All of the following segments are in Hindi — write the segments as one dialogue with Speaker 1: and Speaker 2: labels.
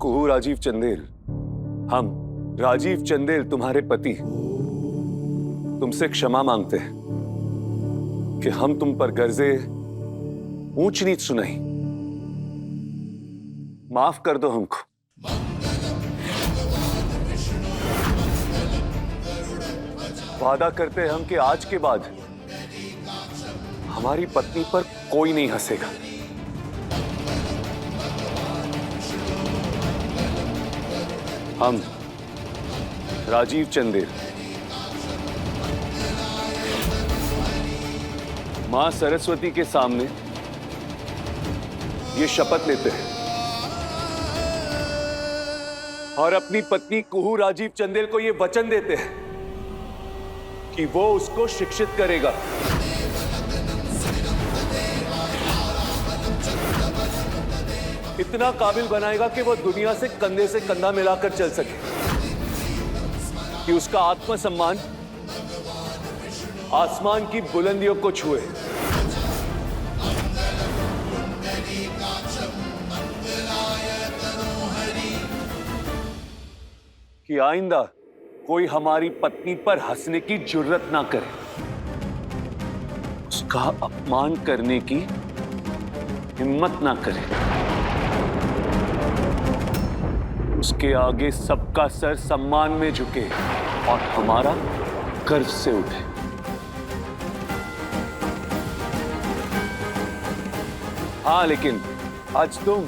Speaker 1: कुहू राजीव चंदेल, हम राजीव चंदेल तुम्हारे पति तुमसे क्षमा मांगते हैं कि हम तुम पर गर्जे ऊंच नीच सुनाई। माफ कर दो हमको। वादा करते हैं हम कि आज के बाद हमारी पत्नी पर कोई नहीं हंसेगा। हम राजीव चंदेल मां सरस्वती के सामने ये शपथ लेते हैं और अपनी पत्नी कुहू राजीव चंदेल को ये वचन देते हैं कि वो उसको शिक्षित करेगा, इतना काबिल बनाएगा कि वो दुनिया से कंधे से कंधा मिलाकर चल सके, कि उसका आत्मसम्मान आसमान की बुलंदियों को छुए। कि आइंदा कोई हमारी पत्नी पर हंसने की जुर्रत ना करे, उसका अपमान करने की हिम्मत ना करे, उसके आगे सबका सर सम्मान में झुके और हमारा गर्व से उठे। हाँ, लेकिन आज तुम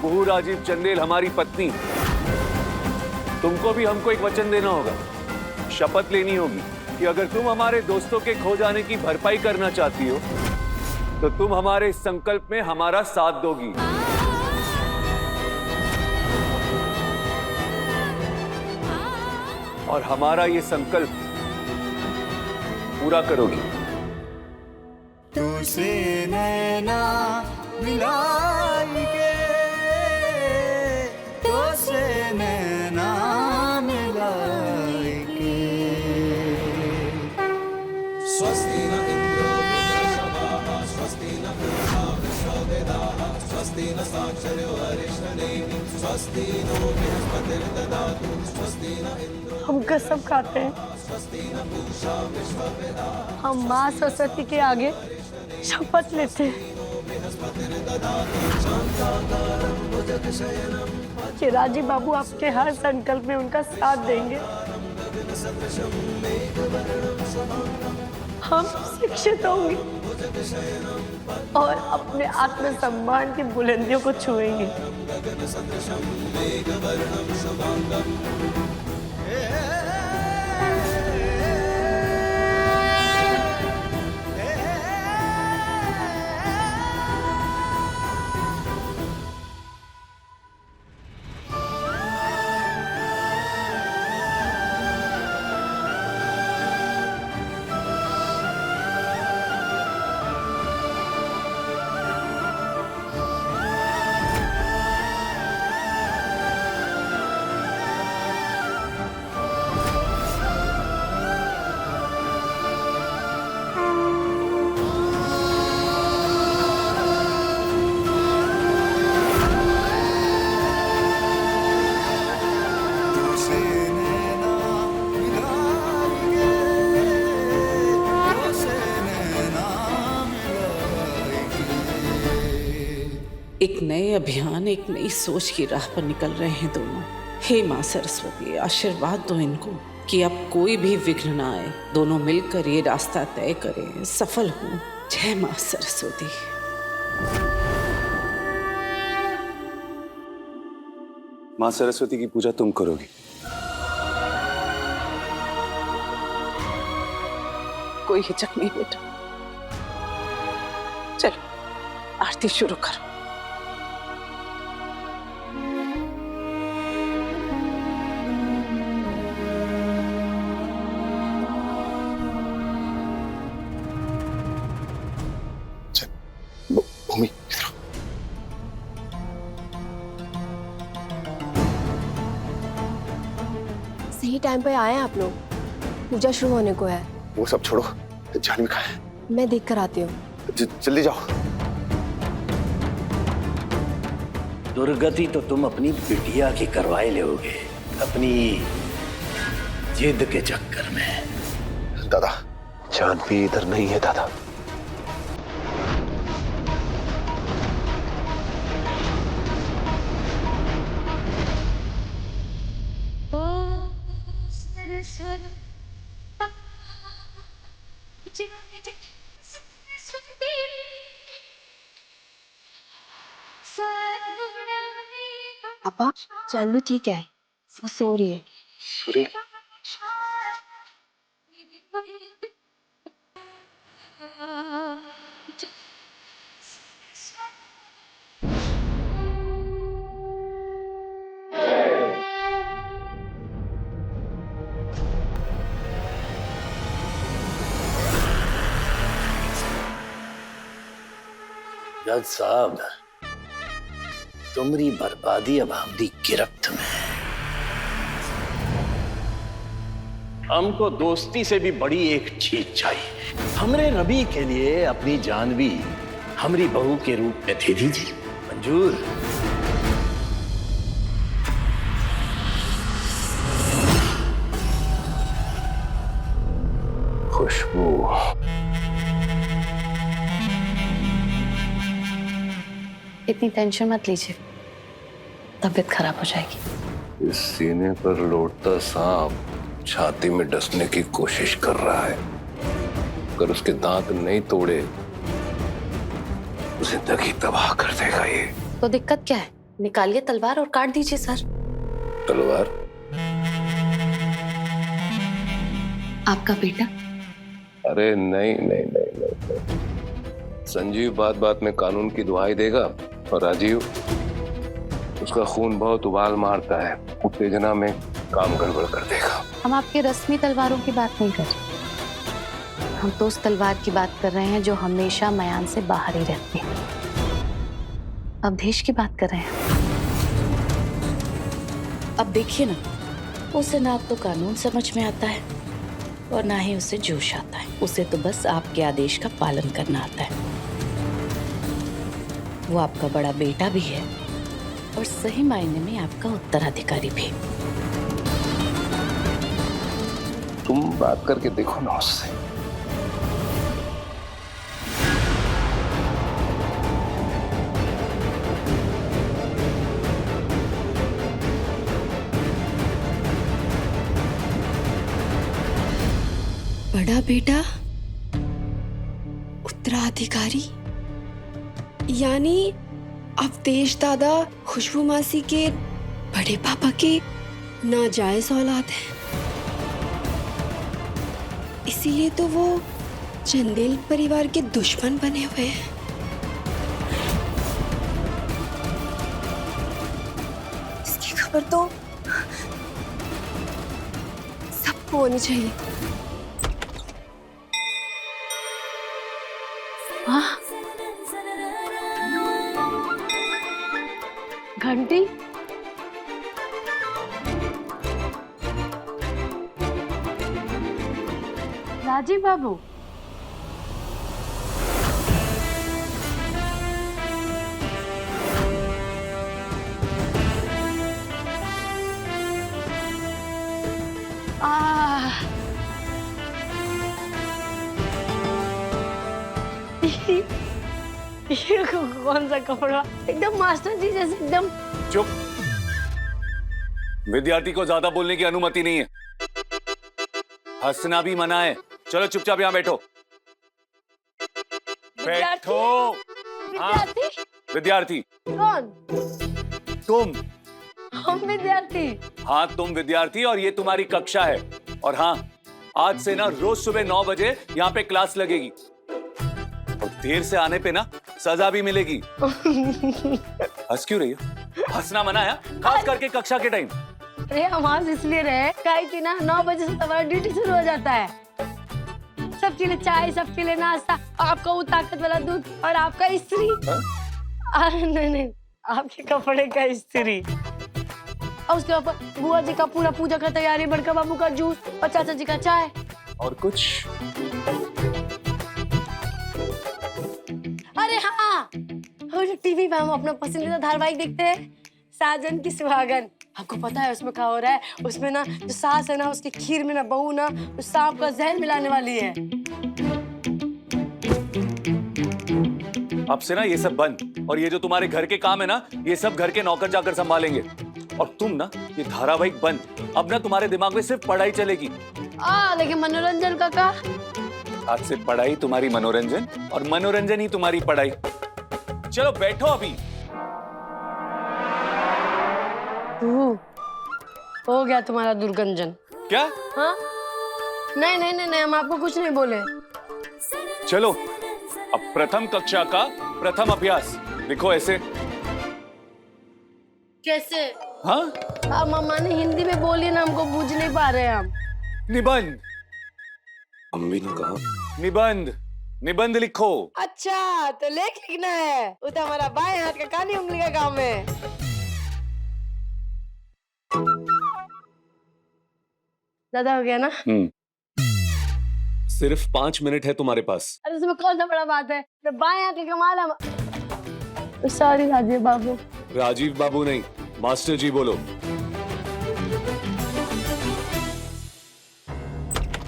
Speaker 1: कुहू राजीव चंदेल हमारी पत्नी, तुमको भी हमको एक वचन देना होगा, शपथ लेनी होगी कि अगर तुम हमारे दोस्तों के खो जाने की भरपाई करना चाहती हो तो तुम हमारे इस संकल्प में हमारा साथ दोगी। और हमारा ये संकल्प पूरा करोगी।
Speaker 2: तुझसे नैना मिलाई के, तुझसे नैना मिलाई के। स्वस्ति न इंद्रो वृद्धश्रवाः, स्वस्ति न पूषा विश्ववेदाः, स्वस्ति न साक्षरो अरिष्टनेमिः, स्वस्ति नो बृहस्पतिर्ददातु, स्वस्ति न इंद्रो।
Speaker 3: हम कसम खाते हैं हम माँ सरस्वती के आगे शपथ लेते हैं कि राजीव बाबू आपके हर संकल्प में उनका साथ देंगे। हम शिक्षित होंगे और अपने आत्मसम्मान की बुलंदियों को छुएंगे।
Speaker 4: एक नए अभियान, एक नई सोच की राह पर निकल रहे हैं दोनों। हे माँ सरस्वती, आशीर्वाद दो इनको कि अब कोई भी विघ्न ना आए, दोनों मिलकर ये रास्ता तय करें, सफल हों। जय माँ सरस्वती।
Speaker 1: माँ सरस्वती की पूजा तुम करोगी।
Speaker 4: कोई हिचक नहीं बेटा, चलो आरती शुरू करो।
Speaker 1: भूमि,
Speaker 3: सही टाइम पे आए हैं आप लोग, पूजा शुरू होने को है।
Speaker 1: वो सब छोड़ो, जानवी कहाँ है?
Speaker 3: मैं देख कर आती हूँ।
Speaker 1: जल्दी जाओ।
Speaker 5: दुर्गति तो तुम अपनी बिटिया की करवाए लोगे, अपनी जिद के चक्कर में।
Speaker 6: दादा, जानवी इधर नहीं है दादा।
Speaker 3: पापा, चलो ठीक है, वो सो रही है।
Speaker 6: सूरी,
Speaker 5: जज साहब, तुम्हारी बर्बादी अब हमारी गिरफ्त में है। हमको दोस्ती से भी बड़ी एक चीज चाहिए। हमरे रवि के लिए अपनी जानवी हमारी बहू के रूप में दे दीजिए। मंजूर? खुशबू,
Speaker 3: इतनी टेंशन मत लीजिए, तबीयत खराब हो जाएगी।
Speaker 6: इस सीने पर लौटता सांप छाती में डसने की कोशिश कर रहा है। अगर उसके दांत नहीं तोड़े, जिंदगी तबाह कर देगा ये।
Speaker 3: तो दिक्कत क्या है? निकालिए तलवार और काट दीजिए सर।
Speaker 6: तलवार?
Speaker 3: आपका बेटा?
Speaker 6: अरे नहीं नहीं नहीं नहीं, नहीं। संजीव बात बात में कानून की दुहाई देगा और राजीव, उसका खून बहुत उबाल मारता है, उत्तेजना में काम गड़बड़ कर देगा।
Speaker 3: हम आपके रस्मी तलवारों की बात नहीं कर रहे, हम तो उस तलवार की बात कर रहे हैं जो हमेशा मयान से बाहर ही रहती है। अवधेश की बात कर रहे हैं।
Speaker 7: अब देखिए ना, उसे ना तो कानून समझ में आता है और ना ही उसे जोश आता है। उसे तो बस आपके आदेश का पालन करना आता है। वो आपका बड़ा बेटा भी है और सही मायने में आपका उत्तराधिकारी भी।
Speaker 6: तुम बात करके देखो ना उससे।
Speaker 8: बड़ा बेटा उत्तराधिकारी, यानी अवधेश दादा खुशबू मासी के बड़े पापा के नाजायज औलाद है। इसीलिए तो वो चंदेल परिवार के दुश्मन बने हुए हैं। इसकी खबर तो सबको होनी चाहिए।
Speaker 3: घंटी? राजीव बाबू, ये कौन सा कपड़ा? एकदम मास्टर जी जैसे एकदम।
Speaker 1: चुप। विद्यार्थी को ज्यादा बोलने की अनुमति नहीं है, हंसना भी मना है। चलो चुपचाप यहाँ बैठो। बैठो।
Speaker 3: विद्यार्थी?
Speaker 1: विद्यार्थी
Speaker 3: कौन?
Speaker 1: तुम।
Speaker 3: हम विद्यार्थी?
Speaker 1: हाँ, तुम विद्यार्थी और ये तुम्हारी कक्षा है। और हाँ, आज से ना रोज सुबह 9 बजे यहाँ पे क्लास लगेगी और देर से आने पे ना सजा भी मिलेगी। हंस क्यों रही हो? हंसना मना है, खास करके कक्षा के टाइम।
Speaker 3: अरे हम हंस इसलिए रहे कि ना 9 बजे से तुम्हारा ड्यूटी शुरू हो जाता है। सबके लिए चाय, सबके लिए नाश्ता, आपका वो ताकत वाला दूध और आपका इस्त्री। नहीं, आपके कपड़े का इस्त्री। और उसके ऊपर बुआ जी का पूरा पूजा का तैयारी, बड़का बाबू का जूस और चाचा जी का चाय।
Speaker 1: और कुछ?
Speaker 3: अरे हाँ, और जो टीवी पे हम अपना पसंदीदा धारावाहिक देखते हैं, साजन की सुहागन। आपको पता है उसमें क्या हो रहा है? उसमें ना जो सास है ना, उसकी खीर में ना बहू ना उस सांप का जहर मिलाने वाली है।
Speaker 1: अब से ना ये सब बंद, और ये जो तुम्हारे घर के काम है ना, ये सब घर के नौकर चाकर संभालेंगे। और तुम ना ये धारावाहिक बंद। अब ना तुम्हारे दिमाग में सिर्फ पढ़ाई चलेगी।
Speaker 3: लेकिन मनोरंजन का क्या?
Speaker 1: आज से पढ़ाई तुम्हारी मनोरंजन और मनोरंजन ही तुम्हारी पढ़ाई। चलो बैठो अभी।
Speaker 3: हो गया तुम्हारा दुर्गंजन।
Speaker 1: क्या?
Speaker 3: हाँ? नहीं, हम आपको कुछ नहीं बोले।
Speaker 1: चलो अब प्रथम कक्षा का प्रथम अभ्यास लिखो ऐसे।
Speaker 3: कैसे?
Speaker 1: हाँ?
Speaker 3: मम्मा ने हिंदी में बोली ना, हमको बूझ नहीं पा रहे हम।
Speaker 1: निबंध।
Speaker 6: अम्मी ने कहा
Speaker 1: निबंध लिखो।
Speaker 3: अच्छा, तो लेख लिखना है। वो तो हमारा बाएं हाथ का काली उंगली का काम है। ज्यादा हो गया ना?
Speaker 1: सिर्फ 5 मिनट है तुम्हारे पास।
Speaker 3: अरे इसमें कौन सा बड़ा बात है? तो बाएं हाथ का कमाल है। सॉरी राजीव बाबू।
Speaker 1: राजीव बाबू नहीं, मास्टर जी बोलो।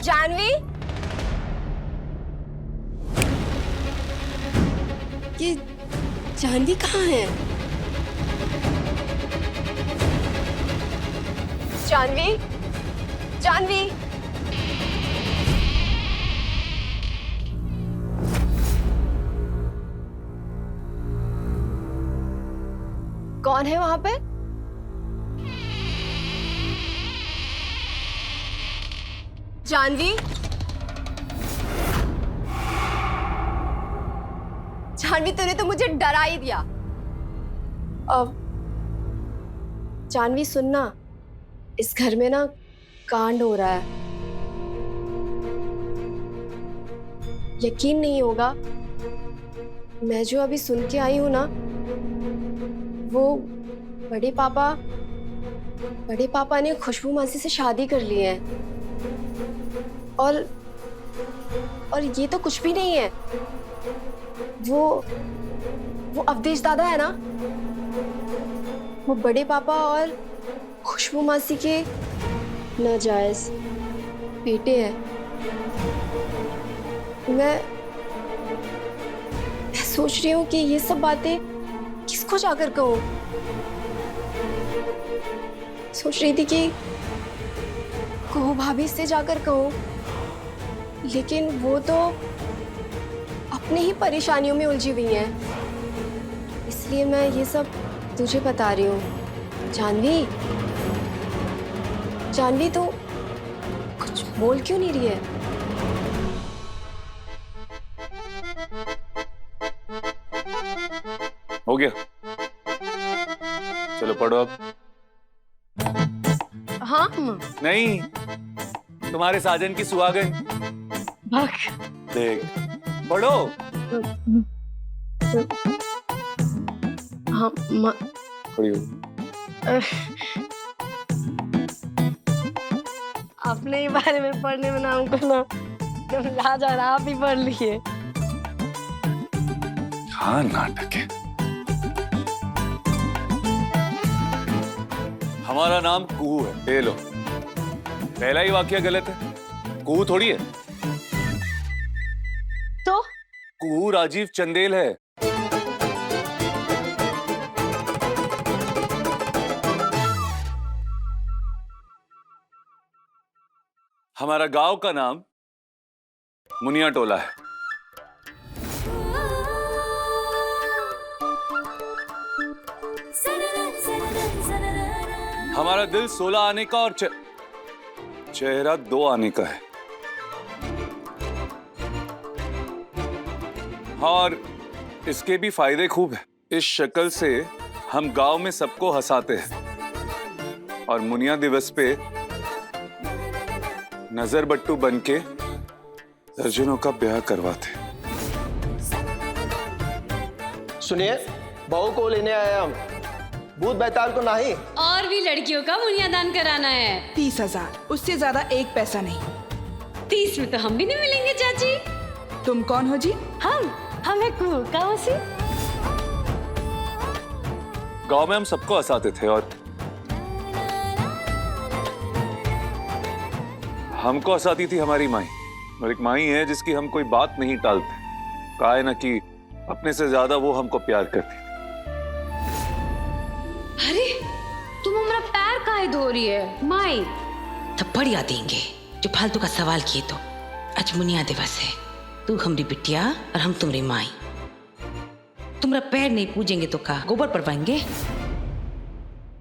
Speaker 8: जानवी, ये जानवी कहाँ है? जानवी, जानवी, कौन है वहां पे? जानवी, जानवी, तूने तो मुझे डरा ही दिया। अब जानवी सुनना, इस घर में ना कांड हो रहा है। यकीन नहीं होगा, मैं जो अभी सुन के आई हूं ना, वो बड़े पापा ने खुशबू मासी से शादी कर ली है। और ये तो कुछ भी नहीं है। वो अवधेश दादा है ना, वो बड़े पापा और खुशबू मासी के नाजायज बेटे हैं। मैं सोच रही हूँ कि ये सब बातें किसको जाकर कहूँ। सोच रही थी कि कहूँ भाभी से जाकर कहूँ, लेकिन वो तो अपने ही परेशानियों में उलझी हुई हैं। इसलिए मैं ये सब तुझे बता रही हूँ। जानवी तो कुछ बोल क्यों नहीं रही है?
Speaker 1: हो गया, चलो पढ़ो अब।
Speaker 3: हाँ
Speaker 1: नहीं, तुम्हारे साजन की सुहागन। देख, पढ़ो।
Speaker 3: हाँ
Speaker 1: खड़ी हो।
Speaker 3: अपने ही बारे में पढ़ने में ना हमको ना लाज आ रहा। आप ही पढ़ लिए।
Speaker 1: हाँ, नाटक है। हमारा नाम कुहू है। ये लो, पहला ही वाक्य गलत है। कुहू थोड़ी है।
Speaker 3: तो
Speaker 1: कुहू राजीव चंदेल है। हमारा गांव का नाम मुनिया टोला है। हमारा दिल 16 आने का और चेहरा 2 आने का है। और इसके भी फायदे खूब है। इस शक्ल से हम गांव में सबको हंसाते हैं और मुनिया दिवस पे नजर बट्टू बनके दर्जनों का ब्याह करवाते।
Speaker 9: सुनिए, बहू को लेने आए हम, भूत बैताल को नहीं।
Speaker 10: और भी लड़कियों का मुनियादान कराना है।
Speaker 11: 30,000, उससे ज्यादा 1 पैसा नहीं।
Speaker 10: 30 में तो हम भी नहीं मिलेंगे चाची।
Speaker 11: तुम कौन हो जी?
Speaker 3: हम है कुहू। कहाँ सी?
Speaker 1: गांव में हम सबको हंसाते थे और हमको हंसाती थी हमारी माई। और एक माई है जिसकी हम कोई बात नहीं टालते। कहा है ना कि अपने से ज्यादा वो हमको प्यार करती।
Speaker 10: अरे तुम हमारा पैर काहे धो रही है माई?
Speaker 7: थप्पड़ याद देंगे जो फालतू का सवाल किए तो। आज मुनिया दिवस है, तू हमारी बिटिया और हम तुम्हारी माई। तुम्हारा पैर नहीं पूजेंगे तो का गोबर परवाएंगे?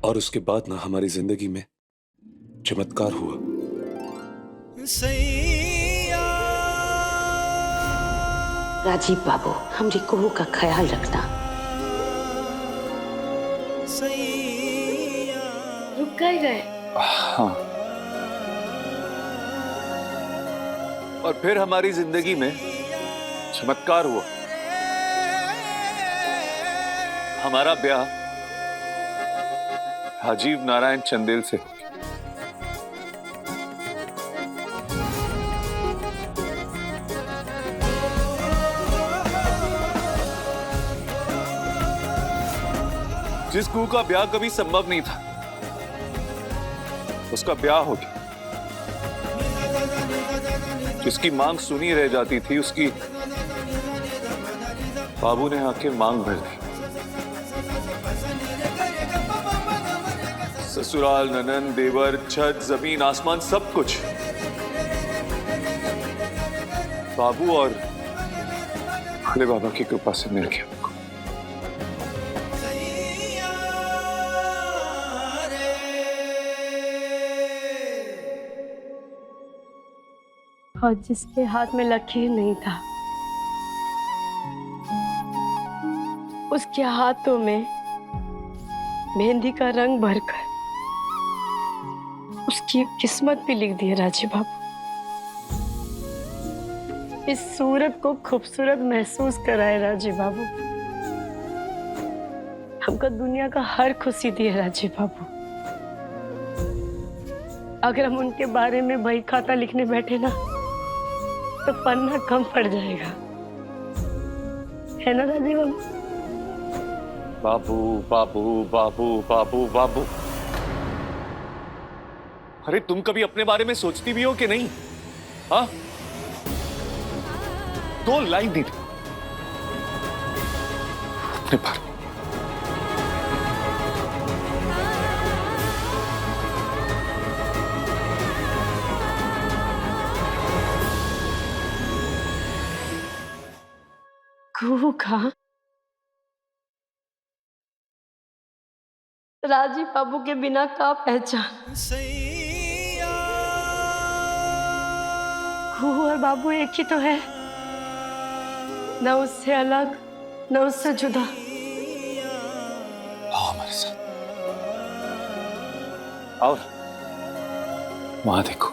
Speaker 1: और उसके बाद ना हमारी जिंदगी में चमत्कार हुआ।
Speaker 7: राजीव बाबू, हमारी कोहू का ख्याल रखना।
Speaker 3: रुक गए।
Speaker 1: हाँ। और फिर हमारी जिंदगी में चमत्कार हुआ। हमारा ब्याह राजीव नारायण चंदेल से। जिस कुहू का ब्याह कभी संभव नहीं था, उसका ब्याह हो गया। जिसकी मांग सुनी रह जाती थी, उसकी बाबू ने आके मांग भर दी। ससुराल, ननन, देवर, छत, जमीन, आसमान, सब कुछ बाबू और भोले बाबा की कृपा से मिल गया।
Speaker 3: और जिसके हाथ में लकीर नहीं था, उसके हाथों में मेहंदी का रंग भरकर उसकी किस्मत भी लिख दी है राजीव बाबू। इस सूरत को खूबसूरत महसूस कराए राजीव बाबू। हमको दुनिया का हर खुशी दी है राजीव बाबू। अगर हम उनके बारे में बही खाता लिखने बैठे ना, तो पन्ना कम पड़ जाएगा, है ना राजीव बाबू?
Speaker 1: बाबू बाबू बाबू बाबू बाबू। अरे तुम कभी अपने बारे में सोचती भी हो कि नहीं? हाँ, 2 लाइन नहीं अपने बारे में।
Speaker 3: कुहू का राजीव बाबू के बिना का पहचान। कुहू और बाबू एक ही तो है, न उससे अलग न उससे जुदा।
Speaker 1: आओ हमारे साथ। और वहां देखो,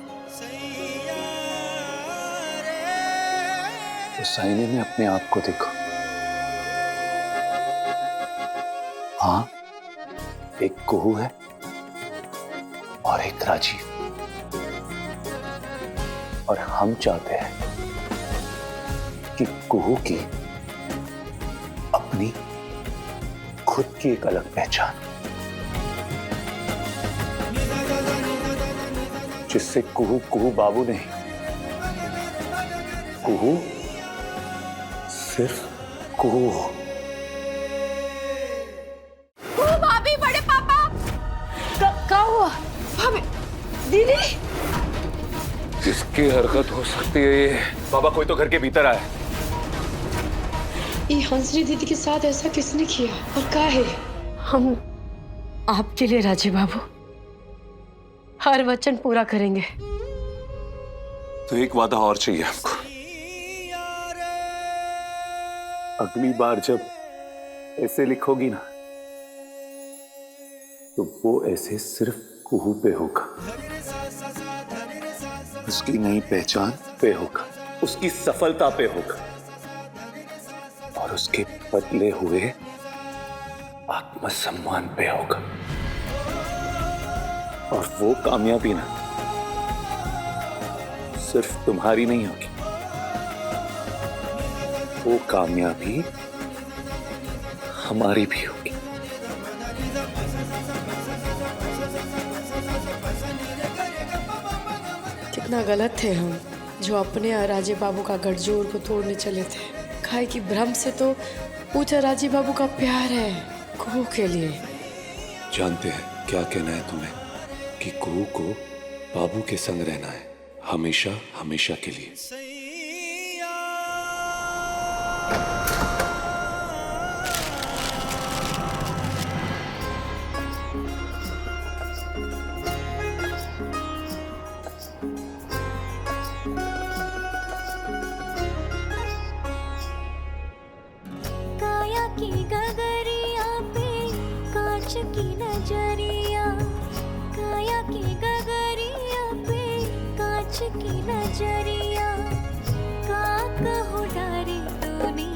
Speaker 1: उस आईने में अपने आप को देखो। हाँ, एक कुहू है और एक राजीव। और हम चाहते हैं कि कुहू की अपनी खुद की एक अलग पहचान, जिससे कुहू कुहू बाबू नहीं, कुहू सिर्फ कुहू हो।
Speaker 3: भाभी, बड़े पापा, क्या हुआ? भाभी, दीदी,
Speaker 1: किसकी हरकत हो सकती है ये? बाबा, कोई तो घर के भीतर आया।
Speaker 3: ये हंसरी दीदी के साथ ऐसा किसने किया और क्या है? हम आपके लिए राजीव बाबू हर वचन पूरा करेंगे।
Speaker 1: तो एक वादा और चाहिए हमको। अगली बार जब ऐसे लिखोगी ना, तो वो ऐसे सिर्फ कुहू पे होगा, उसकी नई पहचान पे होगा, उसकी सफलता पे होगा और उसके बदले हुए आत्मसम्मान पे होगा। और वो कामयाबी ना सिर्फ तुम्हारी नहीं होगी, वो कामयाबी हमारी भी होगी।
Speaker 3: कितना गलत थे हम जो अपने और राजे बाबू का गठजोड़ को तोड़ने चले थे। खाए की भ्रम से तो पूछा राजे बाबू का प्यार है कुहू के लिए।
Speaker 1: जानते हैं क्या कहना है तुम्हें कि कुहू को बाबू के संग रहना है हमेशा हमेशा के लिए।
Speaker 12: काया की गगरिया पे कांच की नजरिया, काया की गगरिया पे कांच की नजरिया, का कहो डारे तूने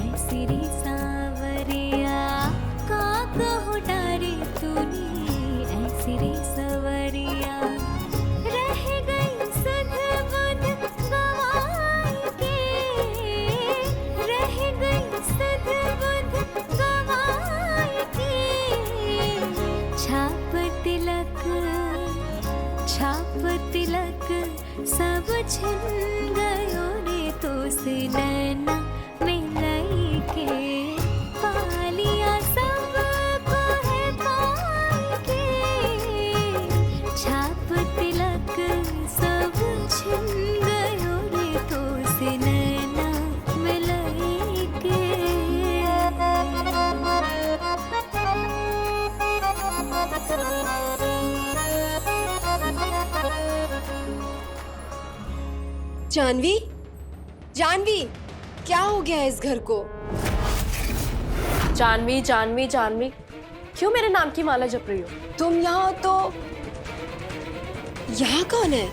Speaker 12: ऐसी रे सावरिया, का कहो डारे तूने ऐसी रे सवरिया, रह गई सुध बुध गवाई के, रह गई सुध बुध गवाई के, छाप तिलक सब छिन गयो रे तो से नैना मिलाई के, पालिया सब को है पाई के, छाप तिलक सब छिन गयो रे तो से नैना मिलाई के।
Speaker 8: जानवी, जानवी, क्या हो गया है इस घर को?
Speaker 13: जानवी जानवी जानवी, क्यों मेरे नाम की माला जप रही हो?
Speaker 8: तुम यहाँ तो यहाँ कौन है?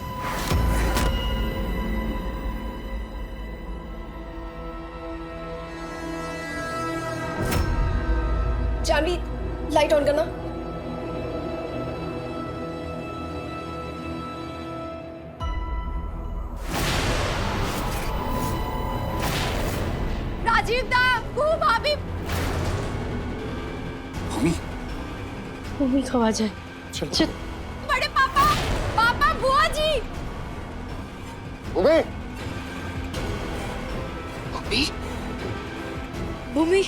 Speaker 8: जानवी, लाइट ऑन करना। राजीव दा, भाभी,
Speaker 1: भूमि
Speaker 3: भूमि को आ जाए।
Speaker 1: चल
Speaker 8: बड़े पापा, पापा, बुआ जी।
Speaker 6: भूमि,
Speaker 3: भूमि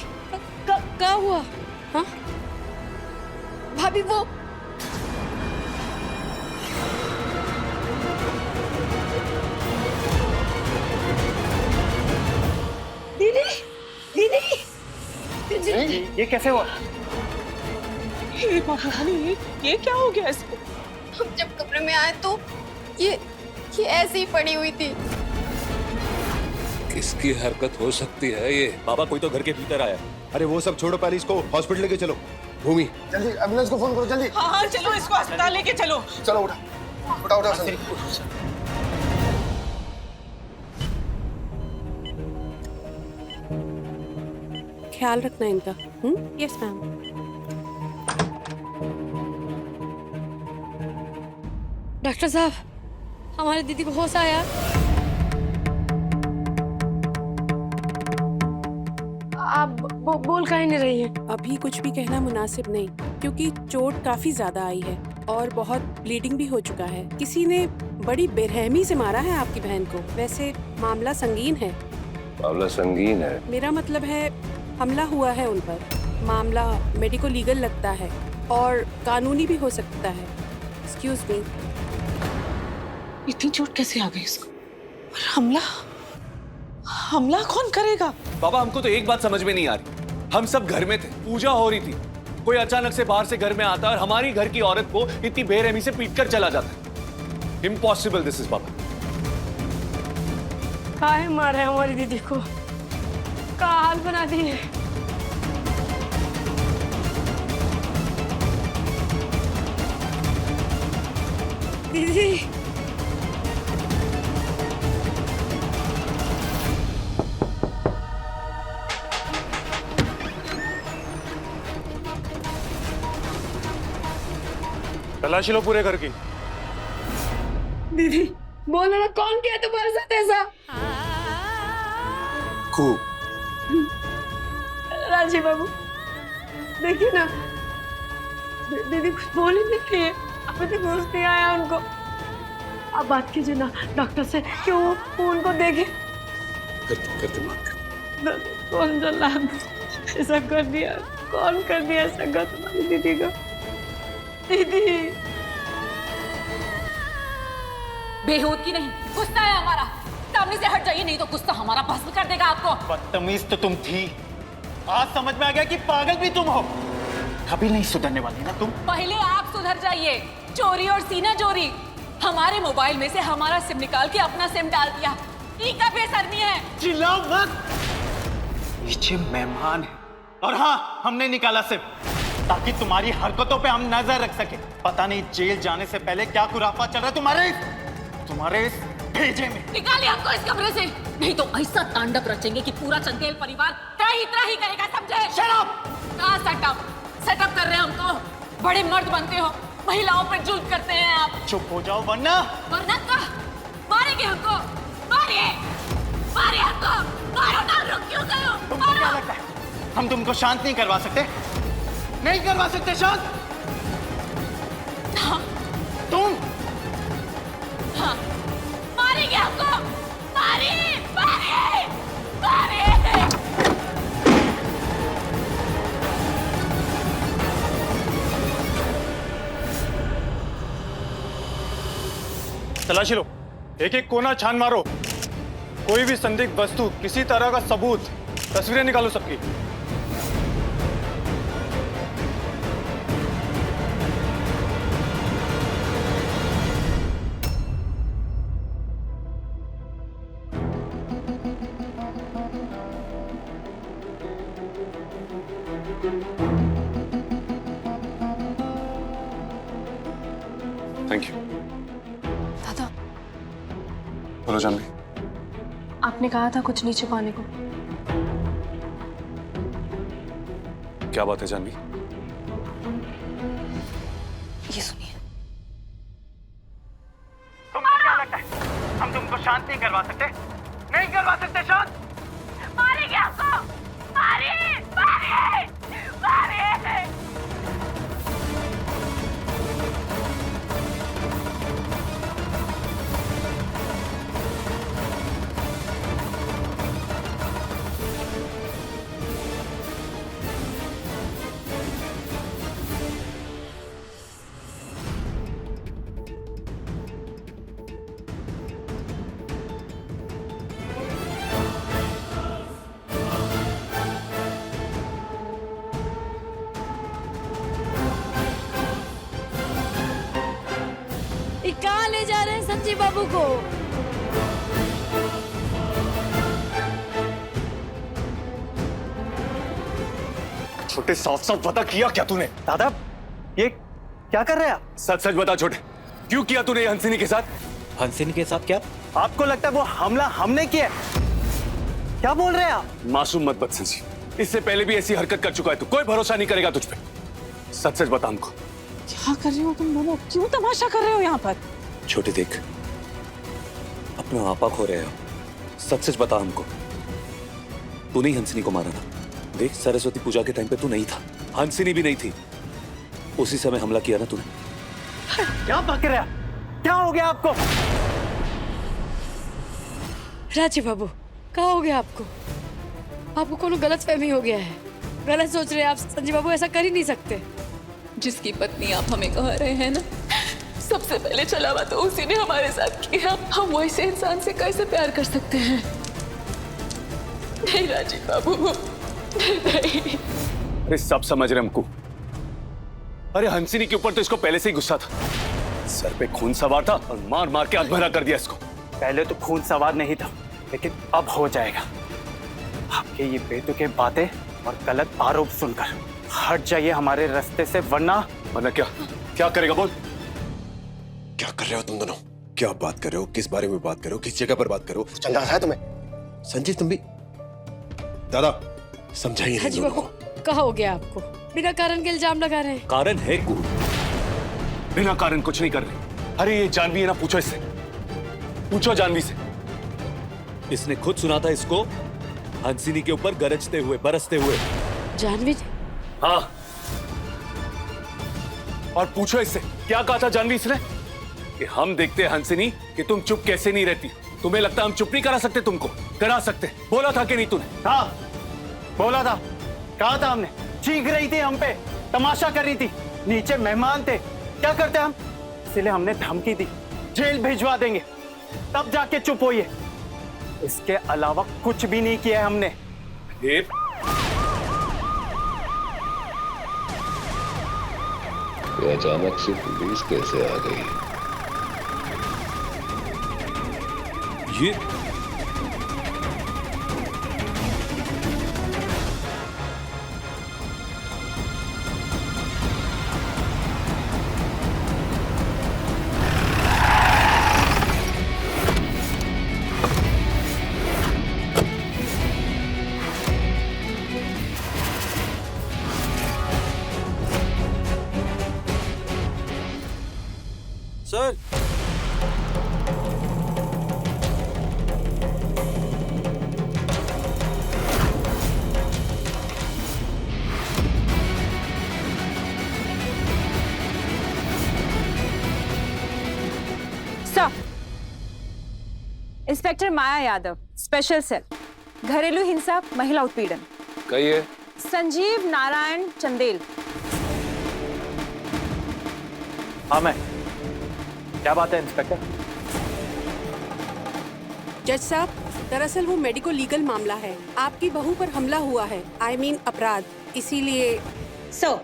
Speaker 3: क्या हुआ? हाँ
Speaker 8: भाभी, वो
Speaker 3: दीदी, दीदी,
Speaker 9: ये कैसे हुआ?
Speaker 4: हे भगवान, ये क्या हो गया इसको?
Speaker 8: हम जब कमरे में आए तो ये ऐसी ही पड़ी हुई थी।
Speaker 1: किसकी हरकत हो सकती है ये? बाबा, कोई तो घर के भीतर आया।
Speaker 14: अरे वो सब छोड़ो, पहले इसको हॉस्पिटल लेके चलो।
Speaker 6: भूमि,
Speaker 14: जल्दी एम्बुलेंस को फोन करो, जल्दी।
Speaker 4: हाँ चलो, इसको अस्पताल लेके चलो।
Speaker 14: चलो उठा उठा उठा संजय।
Speaker 13: ख्याल रखना इनका। Yes ma'am.
Speaker 3: डॉक्टर साहब, हमारे दीदी को होश आया? आप बोल काहे नहीं रही हैं?
Speaker 13: अभी कुछ भी कहना मुनासिब नहीं, क्योंकि चोट काफी ज्यादा आई है और बहुत ब्लीडिंग भी हो चुका है। किसी ने बड़ी बेरहमी से मारा है आपकी बहन को। वैसे मामला संगीन है।
Speaker 6: मामला संगीन है?
Speaker 13: मेरा मतलब है हमला हुआ है उन पर। मामला मेडिको लीगल लगता है और कानूनी भी हो सकता है। Excuse me.
Speaker 4: इतनी चोट कैसे आ गई इसको? और हमला कौन करेगा?
Speaker 1: बाबा, हमको तो एक बात समझ में नहीं आ रही। हम सब घर में थे, पूजा हो रही थी, कोई अचानक से बाहर से घर में आता और हमारी घर की औरत को इतनी बेरहमी से पीटकर चला जाता। इम्पॉसिबल दिस इज बाबा।
Speaker 3: काहे मारे हमारी दीदी को? का हाल बना दिए। दीदी,
Speaker 14: तलाशी लो पूरे घर की।
Speaker 3: दीदी बोलो ना, कौन किया तुम्हारे साथ ऐसा? राजीव बाबू, देखिए ना, दीदी कुछ बोल ही नहीं रही है। अभी तक होश नहीं आया उनको। आप बात कीजिए ना डॉक्टर से कि वो उनको देखे।
Speaker 14: करते माँ।
Speaker 3: कौन जला ऐसा कर दिया? कौन कर दिया ऐसा कर तुम्हारी दीदी को? दीदी
Speaker 15: बेहूद की नहीं, गुस्सा है हमारा। सामने से हट जाइए, नहीं तो गुस्सा हमारा भस्म कर देगा आपको।
Speaker 16: बदतमीज तो तुम थी, आज समझ में आ गया कि पागल भी तुम हो। कभी नहीं सुधरने वाली ना तुम।
Speaker 15: पहले आप सुधर जाइए। चोरी और सीना चोरी, हमारे मोबाइल में से हमारा सिम निकाल के अपना सिम डाल दिया। इनका बेशर्मी है।
Speaker 16: चिल्लाओ मत, नीचे मेहमान है। और हाँ, हमने निकाला सिम ताकि तुम्हारी हरकतों पे हम नजर रख सके। पता नहीं जेल जाने से पहले क्या खुराफा चल रहा है तुम्हारे इस भेजे में।
Speaker 15: निकालिए हमको इस कमरे से, नहीं तो ऐसा तांडव रचेंगे कि पूरा चंदेल परिवार त्राही त्राही करेगा, समझे?
Speaker 16: Shut up!
Speaker 15: कहाँ सेटअप कर रहे हैं हम तो? बड़े मर्द बनते हो, महिलाओं पे जुल्म करते हैं आप।
Speaker 16: चुप हो जाओ वरना
Speaker 15: क्या? मारेंगे हमको? मारिए हमको, मारो ना, रुक क्यों गए हो?
Speaker 16: तुमको क्या लगता है हम तुमको शांत नहीं करवा सकते? नहीं करवा सकते शांत?
Speaker 15: हाँ।
Speaker 16: तुम?
Speaker 15: हाँ, मारेंगे हमको, मारिए।
Speaker 14: तलाशी लो, एक एक कोना छान मारो। कोई भी संदिग्ध वस्तु, किसी तरह का सबूत, तस्वीरें निकालो सबकी।
Speaker 1: Thank you.
Speaker 8: दादा,
Speaker 1: बोलो जानवी।
Speaker 8: आपने कहा था कुछ नहीं छुपाने को।
Speaker 1: क्या बात है जानवी?
Speaker 8: ये सुनिए।
Speaker 16: तुमको क्या लगता है हम तुमको शांत नहीं करवा सकते? नहीं करवा सकते शांत?
Speaker 15: मारेंगे हमको, मारिए।
Speaker 3: कहाँ ले जा रहे हैं सच्ची बाबू को?
Speaker 14: छोटे, साफ साफ बता, किया क्या तूने?
Speaker 16: दादा, ये क्या कर रहे हैं आप?
Speaker 1: सच सच बता छोटे, क्यों किया तूने ये हंसिनी के साथ?
Speaker 16: हंसिनी के साथ क्या? आपको लगता है वो हमला हमने किया? क्या बोल रहे हैं आप?
Speaker 1: मासूम मत बच संजी, इससे पहले भी ऐसी हरकत कर चुका है तू, कोई भरोसा नहीं करेगा तुझ पे। सच सच बता हमको।
Speaker 4: क्या कर रहे हो तुम दोनों? क्यों तमाशा कर रहे हो यहाँ पर?
Speaker 1: छोटे देख, अपना आपा खो रहे हो। सच सच बता हमको, तू नहीं हंसिनी को मारा ना? देख, सरस्वती पूजा के टाइम पे तू नहीं था, हंसिनी भी नहीं थी, उसी समय हमला किया ना तूने।
Speaker 16: क्या बक रहा? क्या हो गया आपको?
Speaker 3: राजीव बाबू, क्या हो गया आपको? आपको कोनो गलतफहमी हो गया है, गलत सोच रहे हैं आप। संजीव बाबू ऐसा कर ही नहीं सकते।
Speaker 15: जिसकी पत्नी आप हमें कह रहे हैं ना, सबसे पहले चला हुआ तो उसी ने हमारे साथ किया। हम वैसे इंसान से कैसे प्यार कर सकते हैं? नहीं राजीव बाबू, नहीं।
Speaker 1: अरे सब समझ रहे हमको। अरे हंसिनी के ऊपर तो इसको पहले से ही गुस्सा था, सर पे खून सवार था और मार मार के अधमरा कर दिया इसको।
Speaker 16: पहले तो खून सवार नहीं था, लेकिन अब हो जाएगा। आपके ये बेतुके बातें और गलत आरोप सुनकर हट जाइए हमारे रास्ते से, वरना
Speaker 1: क्या करेगा बोल?
Speaker 14: क्या कर रहे हो तुम दोनों? क्या बात कर रहे हो? किस बारे में बात कर रहे हो? किस जगह पर बात कर रहे हो? चंदा है तुम्हें? संजीव तुम भी? दादा समझाइए।
Speaker 3: राजीव बाबू, क्या हो गया आपको? बिना कारण के इल्जाम लगा रहे हैं।
Speaker 1: कारण है कौन? बिना कारण कुछ नहीं कर रहे। अरे ये जानवी है ना, पूछो इससे, पूछो जानवी से। इसने खुद सुना था इसको हंसिनी के ऊपर गरजते हुए, बरसते हुए।
Speaker 3: जानवी?
Speaker 1: हाँ, और पूछो इससे क्या कहा था जानवी इसने? कि हम देखते हैं हंसिनी कि तुम चुप कैसे नहीं रहती। तुम्हें लगता हम चुप नहीं करा सकते? तुमको करा सकते। बोला था कि नहीं तूने?
Speaker 16: हाँ बोला था, कहा था हमने। चीख रही थी हम पे, तमाशा कर रही थी, नीचे मेहमान थे, क्या करते हम? इसलिए हमने धमकी दी जेल भिजवा देंगे, तब जाके चुप हुई है। इसके अलावा कुछ भी नहीं किया है हमने।
Speaker 6: ये अचानक से पुलिस कैसे आ गई?
Speaker 1: ये
Speaker 9: सर
Speaker 11: इंस्पेक्टर माया यादव, स्पेशल सेल, घरेलू हिंसा, महिला उत्पीड़न।
Speaker 6: कहिए।
Speaker 11: संजीव नारायण चंदेल।
Speaker 16: हाँ मैं, क्या बात है इंस्पेक्टर?
Speaker 13: जज साहब, दरअसल वो मेडिको लीगल मामला है। आपकी बहू पर हमला हुआ है, I mean अपराध, इसीलिए।
Speaker 17: सर,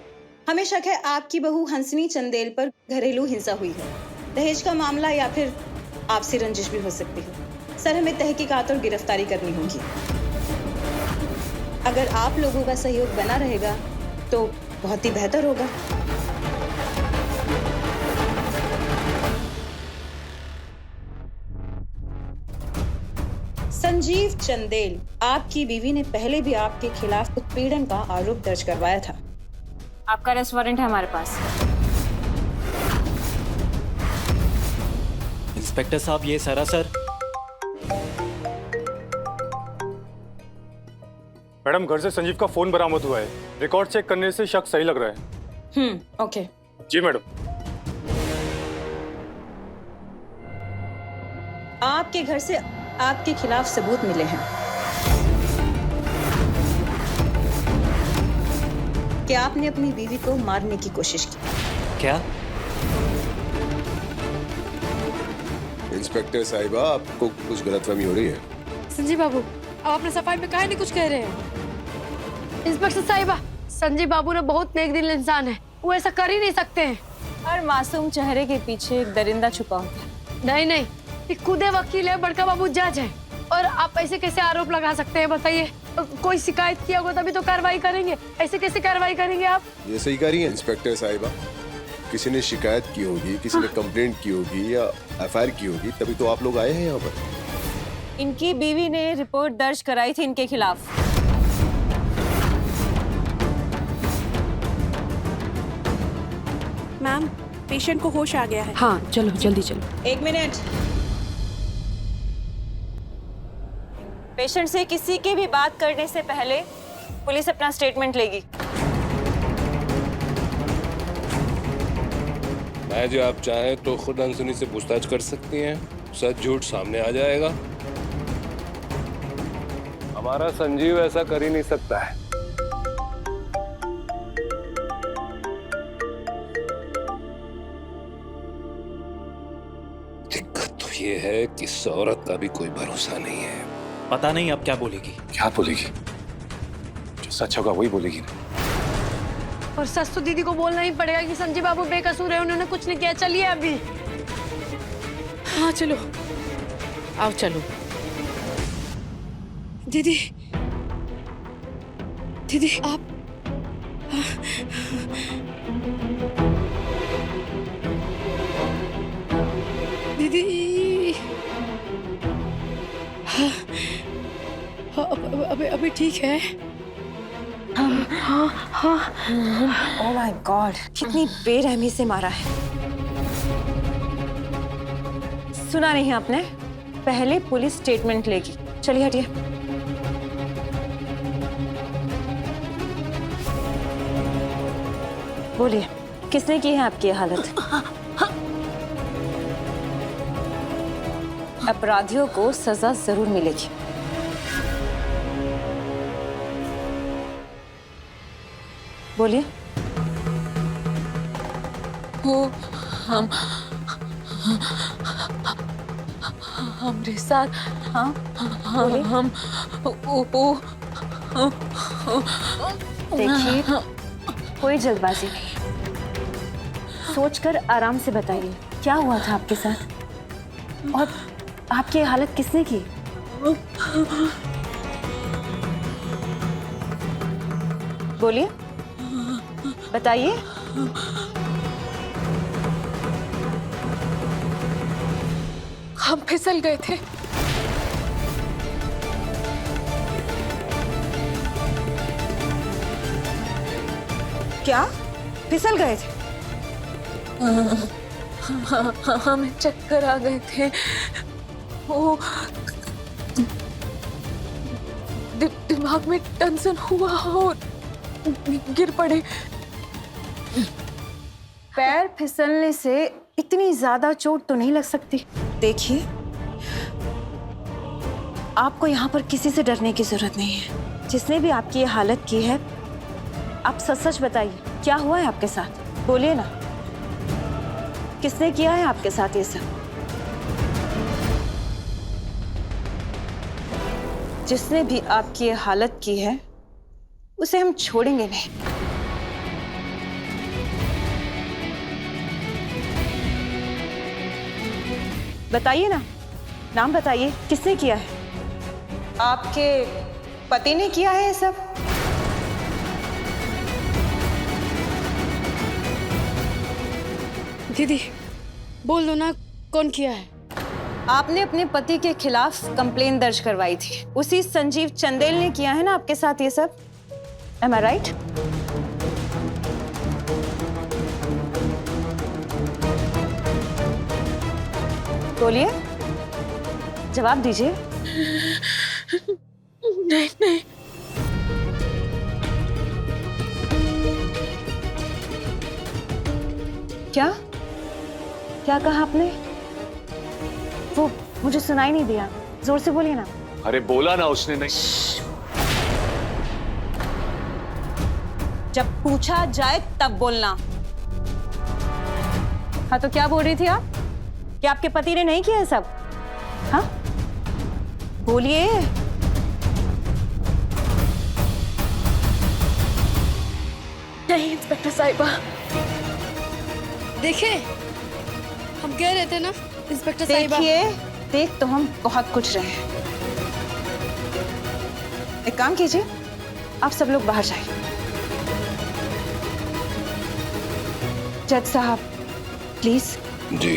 Speaker 17: हमें शक है आपकी बहू हंसनी चंदेल पर घरेलू हिंसा हुई है। दहेज का मामला या फिर आपसी रंजिश भी हो सकती है। सर, हमें तहकीकात और गिरफ्तारी करनी होगी। अगर आप लोगों का सहयोग बना रहेगा तो बहुत ही बेहतर होगा। संजीव चंदेल, आपकी बीवी ने पहले भी आपके खिलाफ उत्पीड़न का आरोप दर्ज करवाया था।
Speaker 11: आपका अरेस्ट वारंट है हमारे पास।
Speaker 16: इंस्पेक्टर साहब, ये सरासर।
Speaker 18: मैडम, घर से संजीव का फोन बरामद हुआ है। रिकॉर्ड चेक करने से शक सही लग रहा है।
Speaker 17: ओके।
Speaker 18: जी मैडम।
Speaker 17: आपके घर से आपके खिलाफ सबूत मिले हैं कि आपने अपनी बीवी को मारने की कोशिश की।
Speaker 16: क्या?
Speaker 14: इंस्पेक्टर साहिबा, आपको कुछ गलतफहमी हो रही है।
Speaker 3: संजीव बाबू, आप अपने सफाई में काहे नहीं कुछ कह रहे हैं? इंस्पेक्टर साहिबा, संजीव बाबू ने बहुत नेक दिल इंसान है, वो ऐसा कर ही नहीं सकते हैं।
Speaker 11: हर मासूम चेहरे के पीछे एक दरिंदा छुपा होता है।
Speaker 3: नहीं नहीं, ये खुदे वकील है, बड़का बाबू जज है, और आप ऐसे कैसे आरोप लगा सकते हैं? बताइए, कोई शिकायत किया होगा तभी तो कार्रवाई करेंगे, ऐसे कैसे कार्रवाई करेंगे आप?
Speaker 14: ये सही कह रही है इंस्पेक्टर साहिबा। किसी ने शिकायत की होगी, किसी ने कंप्लेंट की होगी या एफआईआर की होगी, तभी तो आप लोग आए हैं यहाँ पर।
Speaker 11: इनकी बीवी ने रिपोर्ट दर्ज कराई थी इनके खिलाफ।
Speaker 13: मैम, पेशेंट को होश आ गया है।
Speaker 11: हाँ चलो जल्दी चलो।
Speaker 17: 1 मिनट।
Speaker 11: पेशेंट से किसी की भी बात करने से पहले पुलिस अपना स्टेटमेंट लेगी।
Speaker 6: मैं जो आप चाहें तो खुद हंसनी से पूछताछ कर सकती हैं, सच झूठ सामने आ जाएगा। हमारा संजीव ऐसा कर ही नहीं सकता है। दिक्कत तो ये है कि इस औरत का भी कोई भरोसा नहीं है।
Speaker 16: पता नहीं अब क्या बोलेगी।
Speaker 1: क्या बोलेगी? जो सच होगा वही बोलेगी ना।
Speaker 3: और सच तो दीदी को बोलना ही पड़ेगा कि संजीव बाबू बेकसूर है, उन्होंने कुछ नहीं किया। चलिए अभी।
Speaker 13: हाँ चलो, आओ चलो। दीदी, दीदी आप दीदी, हाँ, अभी ठीक है।
Speaker 11: हाँ हाँ। ओह माय गॉड, कितनी बेरहमी से मारा है। सुना नहीं आपने? पहले पुलिस स्टेटमेंट लेगी। चलिए हटिए। बोलिए, किसने की है आपकी ये हालत? अपराधियों को सजा जरूर मिलेगी। बोलिए।
Speaker 15: वो हमरे साथ
Speaker 11: हाँ
Speaker 15: हम
Speaker 11: देखिए, कोई जल्दबाजी नहीं, सोचकर आराम से बताइए क्या हुआ था आपके साथ और आपकी हालत किसने की? बोलिए, बताइए।
Speaker 15: हम फिसल गए थे।
Speaker 11: क्या फिसल गए थे?
Speaker 15: हमें चक्कर आ गए थे। वो दिमाग में टेंशन हुआ और गिर पड़े।
Speaker 11: पैर फिसलने से इतनी ज्यादा चोट तो नहीं लग सकती। देखिए, आपको यहाँ पर किसी से डरने की जरूरत नहीं है। जिसने भी आपकी ये हालत की है, आप सच सच बताइए क्या हुआ है आपके साथ। बोलिए ना, किसने किया है आपके साथ ये सब? जिसने भी आपकी ये हालत की है उसे हम छोड़ेंगे नहीं। बताइए ना, नाम बताइए, किसने किया है? आपके पति ने किया है ये सब?
Speaker 3: दीदी बोल दो ना, कौन किया है?
Speaker 11: आपने अपने पति के खिलाफ कंप्लेन दर्ज करवाई थी, उसी संजीव चंदेल ने किया है ना आपके साथ ये सब? Am I right? बोलिए, जवाब दीजिए।
Speaker 15: नहीं नहीं,
Speaker 11: क्या क्या कहा आपने? वो मुझे सुनाई नहीं दिया, जोर से बोलिए ना।
Speaker 1: अरे बोला ना उसने नहीं।
Speaker 11: जब पूछा जाए तब बोलना। हाँ, तो क्या बोल रही थी आप कि आपके पति ने नहीं किया है सब? हाँ, बोलिए।
Speaker 15: नहीं इंस्पेक्टर साहिबा।
Speaker 3: देखे, हम कह रहे थे ना इंस्पेक्टर साहिबा।
Speaker 11: देखिए, देख तो हम बहुत कुछ रहे हैं। एक काम कीजिए, आप सब लोग बाहर जाइए। जज साहब, प्लीज।
Speaker 6: जी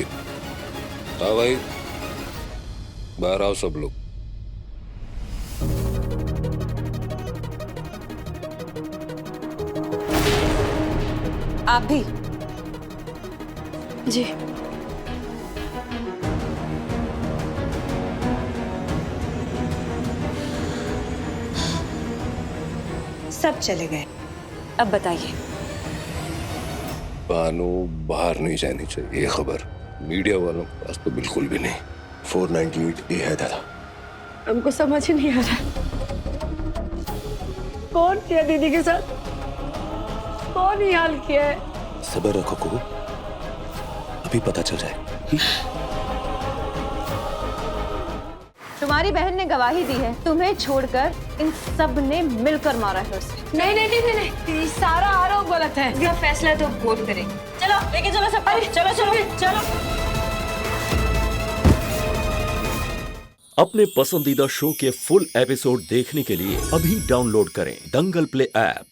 Speaker 6: हाँ भाई, बाहर आओ सब लोग।
Speaker 11: आप भी।
Speaker 3: जी।
Speaker 11: सब चले गए, अब बताइए।
Speaker 6: बानू बाहर नहीं जानी चाहिए, ये खबर मीडिया वालों के पास तो बिल्कुल भी नहीं।
Speaker 14: 498A है दादा।
Speaker 3: हमको समझ ही नहीं आ रहा कौन किया दीदी के साथ, कौन ही हाल किया है।
Speaker 14: सब्र रखो को, अभी पता चल जाए।
Speaker 11: तुम्हारी बहन ने गवाही दी है, तुम्हें छोड़कर इन सब ने मिलकर मारा है उसे।
Speaker 3: नहीं नहीं नहीं नहीं, ये सारा आरोप गलत है।
Speaker 11: इसका फैसला तो कोर्ट करेगी। चलो लेके चलो सब, चलो चलो चलो।
Speaker 19: अपने पसंदीदा शो के फुल एपिसोड देखने के लिए अभी डाउनलोड करें दंगल प्ले ऐप।